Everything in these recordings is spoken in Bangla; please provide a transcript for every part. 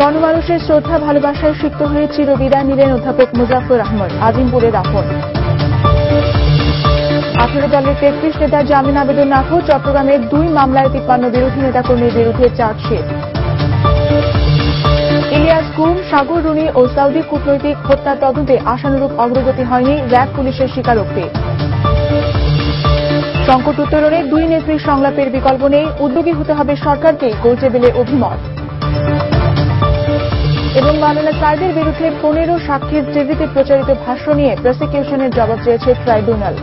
গণমানুষের শ্রদ্ধা ভালোবাসায় সিক্ত হয়ে চিরবিদায় নিলেন অধ্যাপক মুজাফফর আহমদ। আজিমপুরে দাফন। 18 দলের 33 নেতার জামিন আবেদন নাকচ। চট্টগ্রামের 2 মামলায় 53 বিরোধী নেতাকর্মীর বিরুদ্ধে চার্জশিট। ইলিয়াস গুম, সাগর রুনি ও সাউদি কূটনৈতিক হত্যার তদন্তে আশানুরূপ অগ্রগতি হয়নি, র্যাব পুলিশের স্বীকারোক্তি। সংকট উত্তরণে 2 নেত্রীর সংলাপের বিকল্প নেই, উদ্যোগী হতে হবে সরকারকে, গোলটেবিলে অভিমত। এবং মাওলানা সাইদের বিরুদ্ধে 15 সাক্ষীর টিভিতে প্রচারিত ভাষ্য নিয়ে প্রসিকিউশনের জবাব চেয়েছে ট্রাইব্যুনাল।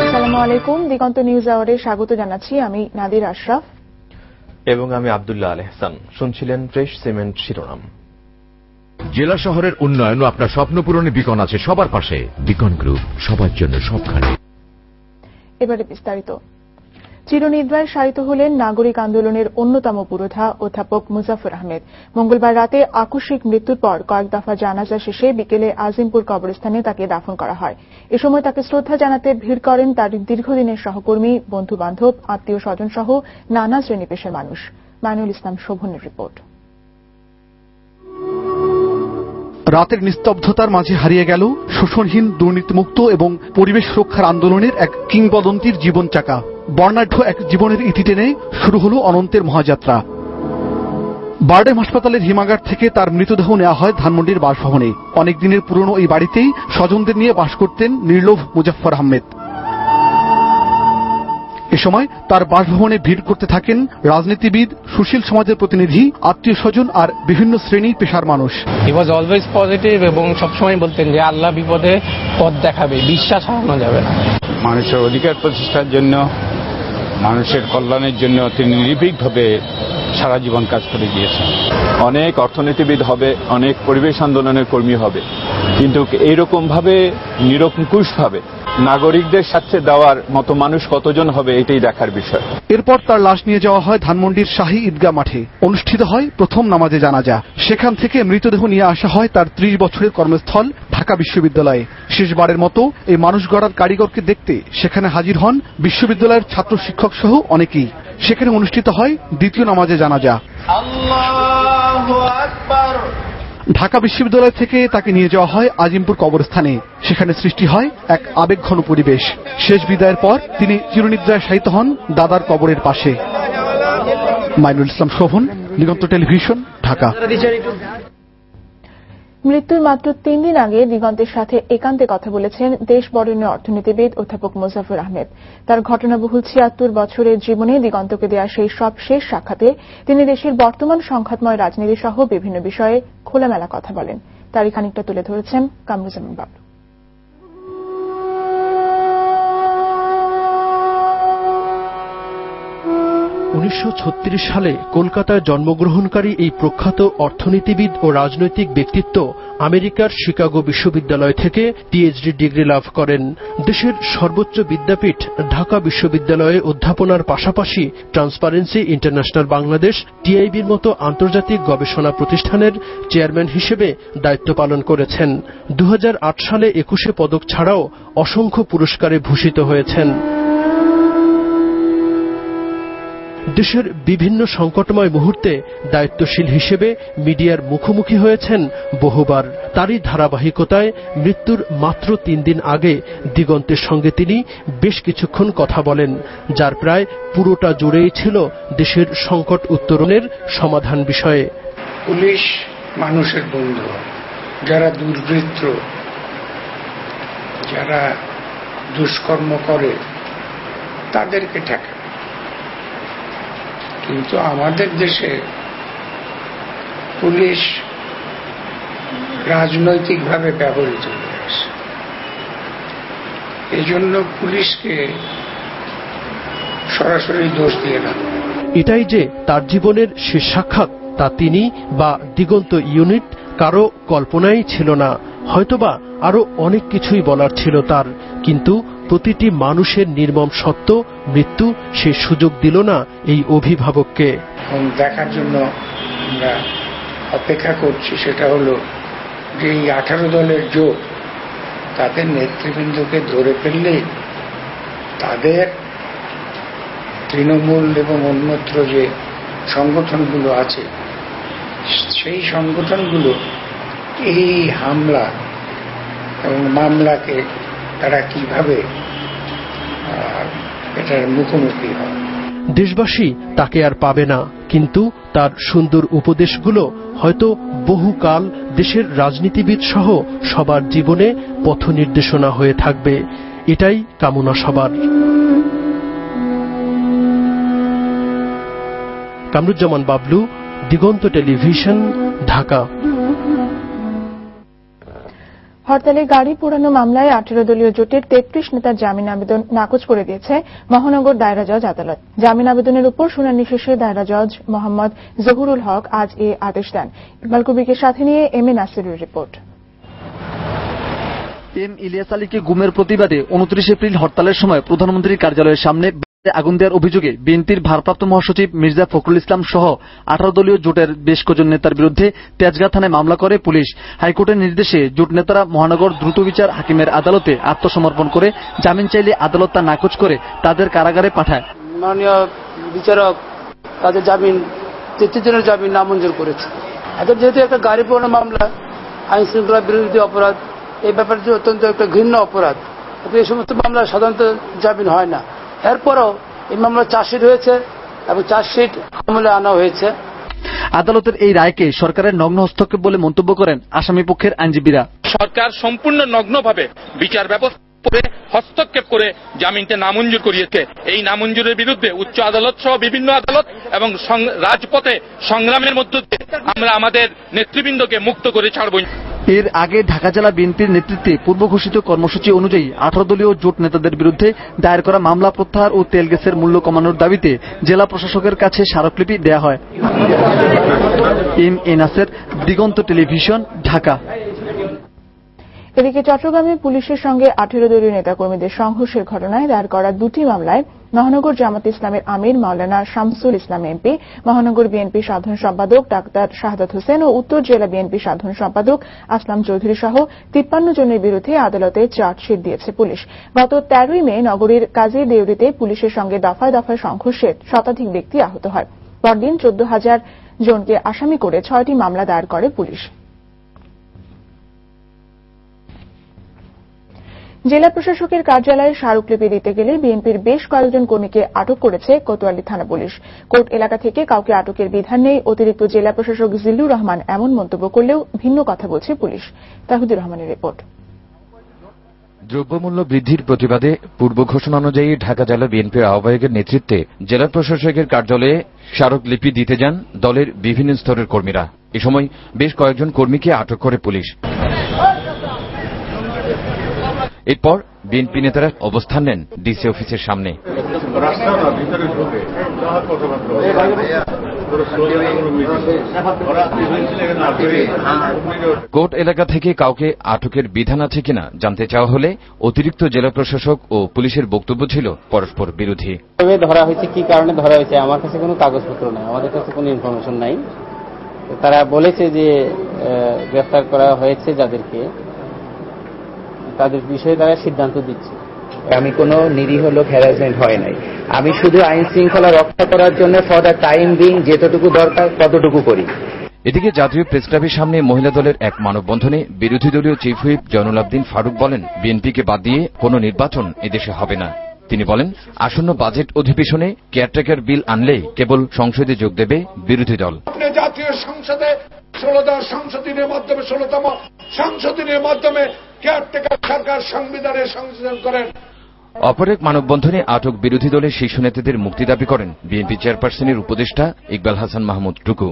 আসসালামু আলাইকুম, দিগন্ত নিউজ আওয়ারে স্বাগত জানাচ্ছি। আমি নাদির আশরাফ এবং আমি আব্দুল্লাহ আল এহসান। শুনছিলেন ফ্রেশ সিমেন্ট শিরোনাম। জেলা শহরের উন্নয়ন ও আপনার স্বপ্ন পূরণে বিকন আছে সবার পাশে। বিকন গ্রুপ, সবার জন্য সবখানে। এবারে বিস্তারিত। চিরনিদ্রায় শায়িত হলেন নাগরিক আন্দোলনের অন্যতম পুরোধা অধ্যাপক মুজাফফর আহমেদ। মঙ্গলবার রাতে আকস্মিক মৃত্যুর পর কয়েক দফা জানাজা শেষে বিকেলে আজিমপুর কবরস্থানে তাকে দাফন করা হয়। এ সময় তাকে শ্রদ্ধা জানাতে ভিড় করেন তার দীর্ঘদিনের সহকর্মী, বন্ধু বান্ধব, আত্মীয় স্বজন সহ নানা শ্রেণী পেশার মানুষ। মাইনুল ইসলাম শোভনের রিপোর্ট। রাতের নিস্তব্ধতার মাঝে হারিয়ে গেল শোষণহীন, দুর্নীতিমুক্ত এবং পরিবেশ রক্ষার আন্দোলনের এক কিংবদন্তির জীবন চাকা। বর্ণাঢ্য এক জীবনের ইতি টেনে শুরু হল অনন্তের মহাযাত্রা। বারডেম হাসপাতালের হিমাগার থেকে তার মৃতদেহ নেওয়া হয় ধানমন্ডির বাসভবনে। অনেক দিনের পুরনো এই বাড়িতেই স্বজনদের নিয়ে বাস করতেন নির্লোভ মুজাফফর আহমেদ। এ সময় তার বাসভবনে ভিড় করতে থাকেন রাজনীতিবিদ, সুশীল সমাজের প্রতিনিধি, আত্মীয় স্বজন আর বিভিন্ন শ্রেণী পেশার মানুষ। হি ওয়াজ অলওয়েজ পজিটিভ এবং সবসময় বলতেন যে আল্লাহ বিপদে পথ দেখাবে, বিশ্বাস হারানো যাবে না। মানুষের অধিকার প্রতিষ্ঠার জন্য, মানুষের কল্যাণের জন্য তিনি নির্ভীকভাবে সারা জীবন কাজ করে গিয়েছেন। অনেক অর্থনীতিবিদ হবে, অনেক পরিবেশ আন্দোলনের কর্মী হবে, কিন্তু এইরকম ভাবে নিরঙ্কুশ ভাবে নাগরিকদের সাথে দেওয়ার মতো মানুষ কতজন হবে, এটাই দেখার বিষয়। এরপর তার লাশ নিয়ে যাওয়া হয় ধানমন্ডির শাহী ঈদগাহ মাঠে। অনুষ্ঠিত হয় প্রথম নামাজে জানাজা। সেখান থেকে মৃতদেহ নিয়ে আসা হয় তার 30 বছরের কর্মস্থল ঢাকা বিশ্ববিদ্যালয়ে। শেষবারের মতো এই মানুষ গড়ার কারিগরকে দেখতে সেখানে হাজির হন বিশ্ববিদ্যালয়ের ছাত্র শিক্ষক সহ অনেকেই। সেখানে অনুষ্ঠিত হয় দ্বিতীয় নামাজে জানাজা। আল্লাহু আকবার। ঢাকা বিশ্ববিদ্যালয় থেকে তাকে নিয়ে যাওয়া হয় আজিমপুর কবরস্থানে। সেখানে সৃষ্টি হয় এক আবেগঘন পরিবেশ। শেষ বিদায়ের পর তিনি চিরনিদ্রায় শায়িত হন দাদার কবরের পাশে। মাইনুল ইসলাম শোভন, দিগন্ত টেলিভিশন, ঢাকা। মৃত্যুর মাত্র 3 দিন আগে দিগন্তের সাথে একান্তে কথা বলেছেন দেশ বরেণ্য অর্থনীতিবিদ অধ্যাপক মুজাফফর আহমেদ। তার ঘটনাবহুল 76 বছরের জীবনে দিগন্তকে দেয়া সেই সব শেষ সাক্ষাতে তিনি দেশের বর্তমান সংঘাতময় রাজনীতি সহ বিভিন্ন বিষয়ে খোলামেলা কথা বলেন। তারই খানিকটা তুলে ধরেছেন কামরুজ্জামান বাবলু। 1936 সালে কলকাতায় জন্মগ্রহণকারী এই প্রখ্যাত অর্থনীতিবিদ ও রাজনৈতিক ব্যক্তিত্ব আমেরিকার শিকাগো বিশ্ববিদ্যালয় থেকে পিএইচডি ডিগ্রি লাভ করেন। দেশের সর্বোচ্চ বিদ্যাপীঠ ঢাকা বিশ্ববিদ্যালয়ে অধ্যাপনার পাশাপাশি ট্রান্সপারেন্সি ইন্টারন্যাশনাল বাংলাদেশ, টিআইবির মতো আন্তর্জাতিক গবেষণা প্রতিষ্ঠানের চেয়ারম্যান হিসেবে দায়িত্ব পালন করেছেন। 2008 সালে 21 পদক ছাড়াও অসংখ্য পুরস্কারে ভূষিত হয়েছেন। দেশের বিভিন্ন সংকটময় মুহূর্তে দায়িত্বশীল হিসেবে মিডিয়ার মুখোমুখি হয়েছেন বহুবার। তারই ধারাবাহিকতায় মৃত্যুর মাত্র 3 দিন আগে দিগন্তের সঙ্গে তিনি বেশ কিছুক্ষণ কথা বলেন, যার প্রায় পুরোটা জুড়েই ছিল দেশের সংকট উত্তরণের সমাধান বিষয়ে। পুলিশ মানুষের বন্ধু, যারা দুর্বৃত্ত, যারা দুষ্কর্ম করে তাদেরকে ঠেকায়। কিন্তু আমাদের দেশে পুলিশ রাজনৈতিকভাবে ব্যবহৃত হয়ে আসে। এই জন্য পুলিশকে সরাসরি দোষ দিয়ে না। এটাই যে তার জীবনের শেষ সাক্ষাৎ, তা তিনি বা দিগন্ত ইউনিট কারো কল্পনাই ছিল না। হয়তোবা আরো অনেক কিছুই বলার ছিল তার, কিন্তু প্রতিটি মানুষের নির্মম সত্য, মৃত্যু সে সুযোগ দিল না এই অভিভাবককে। দেখার জন্য আমরা অপেক্ষা করছি সেটা হলো যে এই 18 দলের জোট তাদের নেতৃবৃন্দকে ধরে ফেললে তাদের তৃণমূল এবং অন্যত্র যে সংগঠনগুলো আছে সেই সংগঠনগুলো এই হামলা এবং মামলাকে তারা কিভাবে এটার মুখোমুখি হয়। দেশবাসী তাকে আর পাবে না, কিন্তু তার সুন্দর উপদেশগুলো হয়তো বহুকাল দেশের রাজনীতিবিদ সহ সবার জীবনে পথ নির্দেশনা হয়ে থাকবে। এটাই কামনা সবার। কামরুজ্জামান বাবলু, দিগন্ত টেলিভিশন, ঢাকা। হরতালে গাড়ি পোড়ানো মামলায় 18 দলীয় জোটের 33 নেতার জামিন আবেদন নাকচ করে দিয়েছে মহানগর দায়রা জজ আদালত। জামিন আবেদনের উপর শুনানি শেষে দায়রা জজ মোহাম্মদ জহুরুল হক আজ এ আদেশ দেন। ইকবাল কবিরকে সাথে নিয়ে এম এ নাসিরের রিপোর্ট। এম ইলিয়াস আলীকে গুমের প্রতিবাদে 29 এপ্রিল হরতালের সময় প্রধানমন্ত্রীর কার্যালয়ের সামনে আগুন দেওয়ার অভিযোগে বিএনপির ভারপ্রাপ্ত মহাসচিব মির্জা ফখরুল ইসলাম সহ 18 দলীয় জোটের বেশ কজন নেতার বিরুদ্ধে তেজগাঁ থানায় মামলা করে পুলিশ। হাইকোর্টের নির্দেশে জোট নেতারা মহানগর দ্রুত বিচার হাকিমের আদালতে আত্মসমর্পণ করে জামিন চাইলে আদালত তা নাকচ করে তাদের কারাগারে পাঠায়। মাননীয় বিচারক তাদের জামিন 33 জনের জামিন নামঞ্জুর করেছে। এখন যেহেতু একটা গাড়ি পোড়ানো মামলা, আইন শৃঙ্খলা বিরোধী অপরাধ, এই ব্যাপারে যে অত্যন্ত একটা ঘৃণ্য অপরাধ, এই সমস্ত মামলা সাধারণত জামিন হয় না। এরপরও এই মামলা চার্জশিট হয়েছে এবং চার্জশিট আমলে আনা হয়েছে। আদালতের এই রায়কে সরকারের নগ্ন হস্তক্ষেপ বলে মন্তব্য করেন আসামি পক্ষের আইনজীবীরা। সরকার সম্পূর্ণ নগ্নভাবে বিচার ব্যবস্থা হস্তক্ষেপ করে জামিনটা নামঞ্জুর করিয়েছে। এই নামঞ্জুরের বিরুদ্ধে উচ্চ আদালত সহ বিভিন্ন আদালত এবং রাজপথে সংগ্রামের মধ্য দিয়ে আমরা আমাদের নেতৃবৃন্দকে মুক্ত করে ছাড়ব। এর আগে ঢাকা জেলা বিএনপির নেতৃত্বে পূর্ব ঘোষিত কর্মসূচি অনুযায়ী 18 দলীয় জোট নেতাদের বিরুদ্ধে দায়ের করা মামলা প্রত্যাহার ও তেল গ্যাসের মূল্য কমানোর দাবিতে জেলা প্রশাসকের কাছে স্মারকলিপি দেয়া হয়। M A Nasir, Diganta television, Dhaka. এদিকে চট্টগ্রামে পুলিশের সঙ্গে 18 দলীয় নেতাকর্মীদের সংঘর্ষের ঘটনায় দায়ের করা 2টি মামলায় মহানগর জামাত ইসলামের আমির মাওলানা শামসুল ইসলাম এমপি, মহানগর বিএনপি সাধারণ সম্পাদক ডাক্তার শাহাদাত হোসেন ও উত্তর জেলা বিএনপি সাধারণ সম্পাদক আসলাম চৌধুরী সহ 53 জনের বিরুদ্ধে আদালতে চার্জশিট দিয়েছে পুলিশ। গত 13 মে নগরীর কাজী দেউরিতে পুলিশের সঙ্গে দফায় দফায় সংঘর্ষে শতাধিক ব্যক্তি আহত হয়। পরদিন 14,000 জনকে আসামি করে 6টি মামলা দায়ের করে পুলিশ। জেলা প্রশাসকের কার্যালয়ে স্মারকলিপি দিতে গেলে বিএনপির বেশ কয়েকজন কর্মীকে আটক করেছে কোতোয়ালি থানা পুলিশ। কোর্ট এলাকা থেকে কাউকে আটকের বিধান নেই অতিরিক্ত জেলা প্রশাসক জিল্লুর রহমান এমন মন্তব্য করলেও ভিন্ন কথা বলছে পুলিশ। তাহিদুর রহমানের রিপোর্ট। দ্রব্যমূল্য বৃদ্ধির প্রতিবাদে পূর্ব ঘোষণা অনুযায়ী ঢাকা জেলা বিএনপির আহ্বায়কের নেতৃত্বে জেলা প্রশাসকের কার্যালয়ে স্মারকলিপি দিতে যান দলের বিভিন্ন স্তরের কর্মীরা। এ সময় বেশ কয়েকজন কর্মীকে আটক করে পুলিশ। এরপর বিএনপি নেতারা অবস্থান নেন ডিসি অফিসের সামনে। কোর্ট এলাকা থেকে কাউকে আটকের বিধান আছে কিনা জানতে চাওয়া হলে অতিরিক্ত জেলা প্রশাসক ও পুলিশের বক্তব্য ছিল পরস্পর বিরোধী। ধরা হয়েছে, কি কারণে ধরা হয়েছে আমার কাছে কোনো কাগজপত্র নাই, আমাদের কাছে কোনো ইনফরমেশন নাই। তারা বলেছে যে গ্রেফতার করা হয়েছে যাদেরকে, তাদের বিষয়ে তারা সিদ্ধান্ত দিচ্ছে। আমি কোনো নিরীহ লোক হ্যারাসমেন্ট হয় নাই, আমি শুধু আইন শৃঙ্খলা রক্ষা করার জন্য ফর দ্য টাইম বিং যতটুকু দরকার ততটুকু করি। এদিকে জাতীয় প্রেস ক্লাবের সামনে মহিলা দলের এক মানববন্ধনে বিরোধী দলীয় চিফ হুইপ জয়নুল আবদিন ফারুক বলেন, বিএনপিকে বাদ দিয়ে কোনো নির্বাচন এদেশে হবে না। তিনি বলেন, আসন্ন বাজেট অধিবেশনে কেয়ারটেকার বিল আনলেই কেবল সংসদে যোগ দেবে বিরোধী দল। জাতীয় সংসদে 16 সংশোধনের মাধ্যমে 16তম সংশোধনের মাধ্যমে কেয়ারটেকার সরকার সংবিধানের সংশোধন করেন। অপর এক মানববন্ধনে আটক বিরোধী দলের শীর্ষ নেতাদের মুক্তি দাবি করেন বিএনপি চেয়ারপারসনের উপদেষ্টা ইকবাল হাসান মাহমুদ টুকু।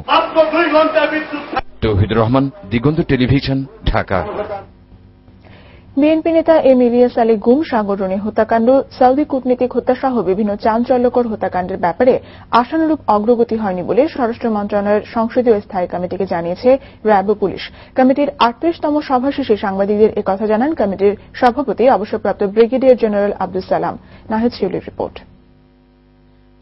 তৌহিদুর রহমান, দিগন্ত টেলিভিশন, ঢাকা। বিএনপি নেতা এম ইলিয়াস আলী গুম, সাগররণী হত্যাকাণ্ড, সৌদি কূটনীতিক হত্যাসহ বিভিন্ন চাঞ্চল্যকর হত্যাকাণ্ডের ব্যাপারে আশানুরূপ অগ্রগতি হয়নি বলে স্বরাষ্ট্র মন্ত্রণালয়ের সংসদীয় স্থায়ী কমিটিকে জানিয়েছে র্যাব ও পুলিশ। কমিটির 38তম সভা শেষে সাংবাদিকদের একথা জানান কমিটির সভাপতি অবসরপ্রাপ্ত brigadier general Abdul Salam. Nahid শিউলির report.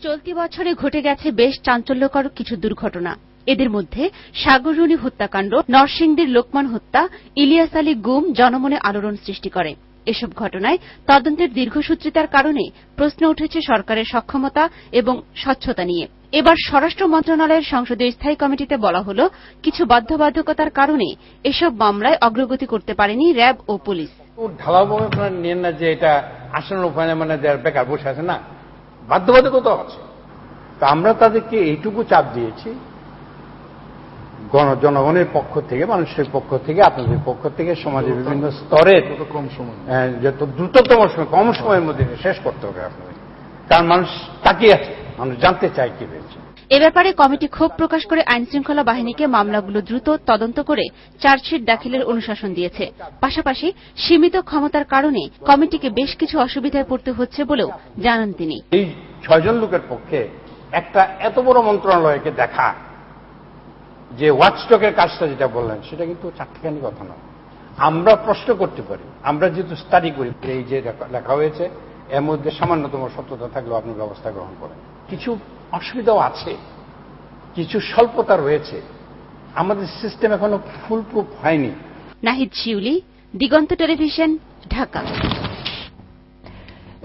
চলতি বছরে ঘটে গেছে বেশ চাঞ্চল্যকর কিছু দুর্ঘটনা। এদের মধ্যে সাগররুনি হত্যাকাণ্ড, নরসিংদীর লোকমান হত্যা, ইলিয়াস আলী গুম জনমনে আলোড়ন সৃষ্টি করে। এসব ঘটনায় তদন্তের দীর্ঘসূত্রিতার কারণে প্রশ্ন উঠেছে সরকারের সক্ষমতা এবং স্বচ্ছতা নিয়ে। এবার স্বরাষ্ট্র মন্ত্রণালয়ের সংসদীয় স্থায়ী কমিটিতে বলা হল, কিছু বাধ্যবাধকতার কারণে এসব মামলায় অগ্রগতি করতে পারেনি র্যাব ও পুলিশ। ঢালাওভাবে আপনারা নিয়েন না যে এটা আসন্ন উপায় মানে যারা বেকার বসে আছে, না, বাধ্যবাধকতা আছে। তা আমরা তাদেরকে এইটুকু চাপ দিয়েছি, জনগণের পক্ষ থেকে, মানুষের পক্ষ থেকে, আপনাদের পক্ষ থেকে, সমাজের বিভিন্ন স্তরের কম সময়, যত দ্রুততম সময়, কম সময়ের মধ্যে শেষ করতে হবে আপনাদের, কারণ মানুষ তাকিয়ে আছে, মানুষ জানতে চায় কি হয়েছে। এ ব্যাপারে কমিটি ক্ষোভ প্রকাশ করে আইনশৃঙ্খলা বাহিনীকে মামলাগুলো দ্রুত তদন্ত করে চার্জশিট দাখিলের অনুশাসন দিয়েছে। পাশাপাশি সীমিত ক্ষমতার কারণে কমিটিকে বেশ কিছু অসুবিধায় পড়তে হচ্ছে বলেও জানান তিনি। এই 6 জন লোকের পক্ষে একটা এত বড় মন্ত্রণালয়কে দেখা, যে ওয়াচডগের কাজটা যেটা বললেন, সেটা কিন্তু চারটিখানি কথা নয়। আমরা প্রশ্ন করতে পারি, আমরা যেহেতু স্টাডি করি, এই যে লেখা হয়েছে এর মধ্যে সামান্যতম সত্যতা থাকলেও আপনি ব্যবস্থা গ্রহণ করেন। কিছু অসুবিধাও আছে, কিছু স্বল্পতা রয়েছে, আমাদের সিস্টেম এখনো ফুলপ্রুফ হয়নি। নাহিদ শিউলি, দিগন্ত টেলিভিশন, ঢাকা।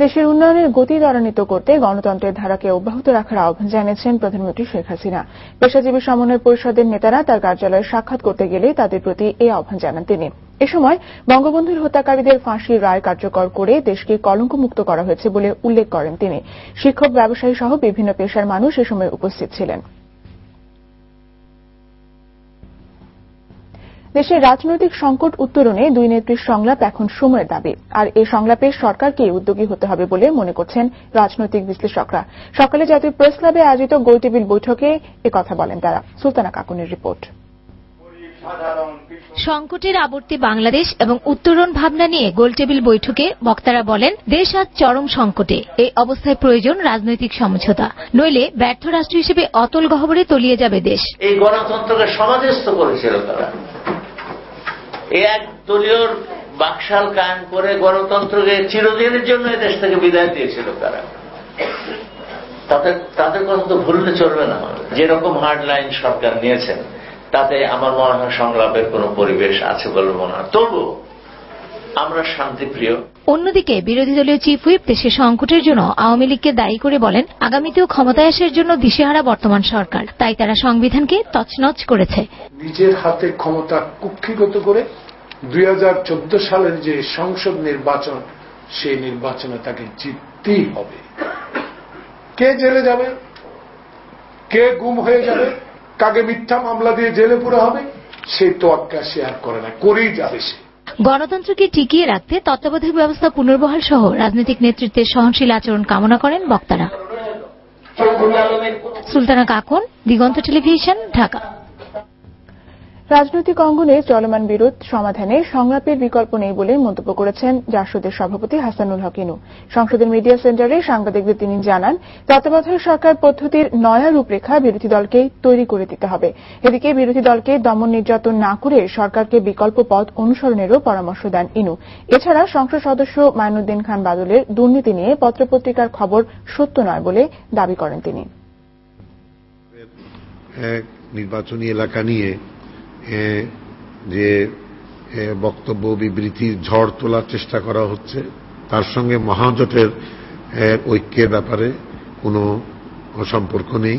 দেশের উন্নয়নের গতি ত্বরান্বিত করতে গণতন্ত্রের ধারাকে অব্যাহত রাখার আহ্বান জানিয়েছেন প্রধানমন্ত্রী শেখ হাসিনা। পেশাজীবী সমন্বয় পরিষদের নেতারা তার কার্যালয়ে সাক্ষাৎ করতে গেলে তাদের প্রতি এই আহ্বান জানান তিনি। এ সময় বঙ্গবন্ধুর হত্যাকারীদের ফাঁসির রায় কার্যকর করে দেশকে কলঙ্কমুক্ত করা হয়েছে বলে উল্লেখ করেন তিনি। শিক্ষক, ব্যবসায়ী সহ বিভিন্ন পেশার মানুষ এ সময় উপস্থিত ছিলেন। দেশের রাজনৈতিক সংকট উত্তরণে দুই নেত্রীর সংলাপ এখন সময়ের দাবি, আর এই সংলাপে সরকারকে উদ্যোগী হতে হবে বলে মনে করছেন রাজনৈতিক বিশ্লেষকরা। সকালে জাতীয় প্রেস ক্লাবে আয়োজিত গোলটেবিল বৈঠকে একথা বলেন তারা। সুলতানা কাকুনের রিপোর্ট। সংকটের আবর্তে বাংলাদেশ এবং উত্তরণ ভাবনা নিয়ে গোলটেবিল বৈঠকে বক্তারা বলেন, দেশ আজ চরম সংকটে। এই অবস্থায় প্রয়োজন রাজনৈতিক সমঝোতা, নইলে ব্যর্থ রাষ্ট্র হিসেবে অতল গহ্বরে তলিয়ে যাবে দেশ। এই গণতন্ত্রকে সমাজস্থ করেছিল তারা, এক দলীয় বাকশাল কায়েম করে গণতন্ত্রকে চিরদিনের জন্য দেশ থেকে বিদায় দিয়েছিল তারা। তাদের কথা তো ভুললে চলবে না। যেরকম হার্ডলাইন সরকার নিয়েছেন, তাতে আমার মনে হয় সংলাপের কোন পরিবেশ আছে বলে মনে হয়। তবু আমরা শান্তিপ্রিয়। অন্যদিকে বিরোধী দলীয় চিফ হুইপ দেশের সংকটের জন্য আওয়ামী লীগকে দায়ী করে বলেন, আগামীতেও ক্ষমতায় আসার জন্য দিশেহারা বর্তমান সরকার, তাই তারা সংবিধানকে তছনছ করেছে। নিজের হাতে ক্ষমতা কুক্ষিগত করে 2014 সালের যে সংসদ নির্বাচন, সেই নির্বাচনে তাকে জিততেই হবে। কে জেলে যাবে, কে গুম হয়ে যাবে, কাকে মিথ্যা মামলা দিয়ে জেলে পুরে হবে, সেই তোয়াক্কা শেয়ার করে না, করেই যাবে সে। গণতন্ত্রকে টিকিয়ে রাখতে তত্ত্বাবধায়ক ব্যবস্থা পুনর্বহাল সহ রাজনৈতিক নেতৃত্বের সহনশীল আচরণ কামনা করেন বক্তারা। সুলতানা কাকুন, দিগন্ত টেলিভিশন, ঢাকা। রাজনৈতিক অঙ্গনে চলমান বিরোধ সমাধানে সংলাপের বিকল্প নেই বলে মন্তব্য করেছেন জাসদের সভাপতি হাসানুল হক ইনু। সংসদের মিডিয়া সেন্টারে সাংবাদিকদের তিনি জানান, তত্ত্বাবধায়ক সরকার পদ্ধতির নয়া রূপরেখা বিরোধী দলকে তৈরি করে দিতে হবে। এদিকে বিরোধী দলকে দমন নির্যাতন না করে সরকারকে বিকল্প পথ অনুসরণেরও পরামর্শ দেন ইনু। এছাড়া সংসদ সদস্য মাইনুদ্দিন খান বাদলের দুর্নীতি নিয়ে পত্রপত্রিকার খবর সত্য নয় বলে দাবি করেন তিনি। নির্বাচনী এলাকা নিয়ে যে বক্তব্য বিবৃতির ঝড় তোলার চেষ্টা করা হচ্ছে, তার সঙ্গে মহাজোটের ঐক্যের ব্যাপারে কোনো সম্পর্ক নেই।